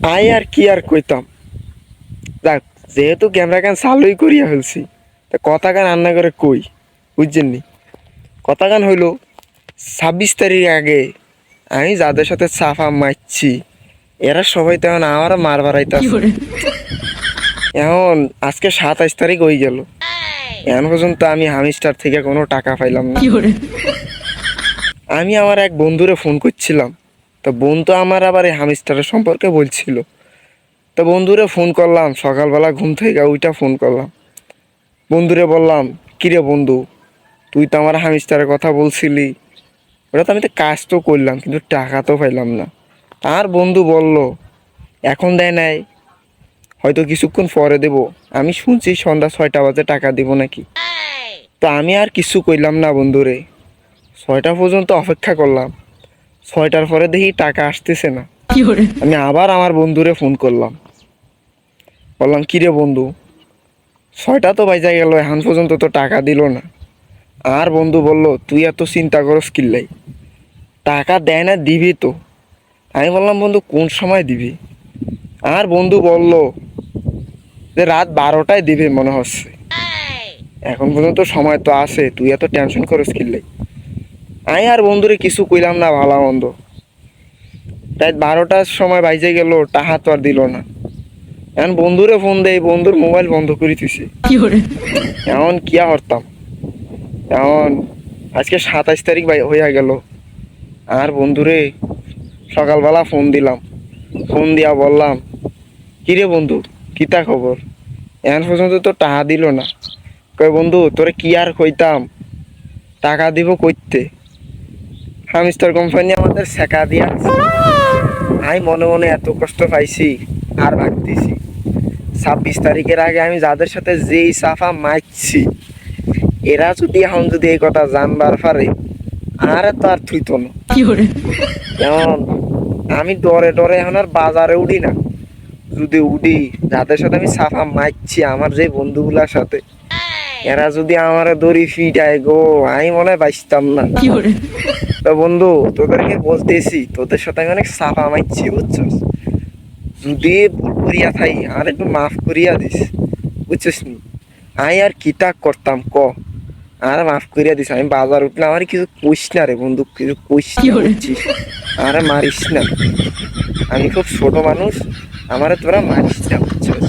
I আর কি আর কইতাম, যাক, যেহেতু ক্যামেরা গান চালুই করিয়া ফেলছি, তা কথা গান রান্না করে কই, বুঝছেন নি? কথা গান হইল 26 তারিখ আগে আমি যাদের সাথে সাফা মারছি এরা সবাই তেমন আমার মার বাড়াইতেছে। এখন আজকে 27 তারিখ হয়ে গেল, এখন পর্যন্ত আমি হামিস্টার থেকে কোনো টাকা পাইলাম না। আমি আমার এক বন্ধুরে ফোন করছিলাম, তো বন্ধু আমার আবার এই হামিস্টারের সম্পর্কে বলছিল। তো বন্ধুরে ফোন করলাম, সকালবেলা ঘুম থেকে ওইটা ফোন করলাম, বন্ধুরে বললাম, কিরে বন্ধু, তুই তো আমার হামিস্টারের কথা বলছিলি, ওটা তো আমি তো কাজ তো করলাম কিন্তু টাকা তো পাইলাম না। তার বন্ধু বলল, এখন দেয় নাই, হয়তো কিছুক্ষণ পরে দেব। আমি শুনছি সন্ধ্যা 6টা বাজে টাকা দিব নাকি। তো আমি আর কিছু কইলাম না বন্ধুরে, 6টা পর্যন্ত অপেক্ষা করলাম। 6টার পরে দেখি টাকা আসতেছে না। আমি আবার আমার বন্ধুরে ফোন করলাম, বললাম, কিরে বন্ধু, 6টা তো বাজে গেল, এখন পর্যন্ত তো টাকা দিল না। আর বন্ধু বলল, তুই এত চিন্তা করস কিল্লাই, টাকা দেয় না, দিবি তো। আমি বললাম, বন্ধু কোন সময় দিবি? আর বন্ধু বলল যে রাত 12টায় দিবে মনে হচ্ছে, এখন পর্যন্ত সময় তো আছে, তুই এত টেনশন করিস কিল্লাই। আমি আর বন্ধুরে কিছু কইলাম না, ভালো মন্দ। রাত 12টার সময় বাইজে গেল, টাকা তো আর দিল না। এখন বন্ধুরে ফোন দেয়, বন্ধুর মোবাইল বন্ধ করে দিছে। এখন কি আর করতাম? এখন আজকে 27 তারিখ হইয়া গেল। আর বন্ধুরে সকালবেলা ফোন দিলাম, ফোন দিয়া বললাম, কিরে বন্ধু, কিতা খবর? এখন পর্যন্ত তো টাকা দিল না। কয়, বন্ধু তোরে কি আর কইতাম, টাকা দিব কইতে, হামিস্টার কোম্পানি আমাদের শেখা দিয়া আছে। আমি মনে মনে এত কষ্ট পাইছি, আর ভাবতেছি 26 তারিখের আগে আমি যাদের সাথে যেই সাফা মারছি, এরা যদি এখন যদি এই কথা জানবার পারে, আর তো আর থুইতো না। এখন আমি ডরে ডরে এখন আর বাজারে উঠি না। যদি উঠি, যাদের সাথে আমি সাফা মারছি, আমার যে বন্ধুগুলার সাথে, এরা যদি আমার দড়ি ফিটায় গো, আমি মনে হয় বাঁচতাম না। তো বন্ধু, তোদেরকে বলতেছি, তোদের সাথে আমি অনেক সাফা মারছি, বুঝছস? যদি ভুল করিয়া থাই আর একটু মাফ করিয়া দিস, বুঝছিস নি? আমি আর কিতা করতাম ক, আর মাফ করিয়া দিস। আমি বাজার উঠলে আমার কিছু কইস না রে বন্ধু, কিছু কইস না, বুঝছিস? আরে মারিস না, আমি খুব ছোট মানুষ, আমারে তোরা মারিস না, বুঝছস?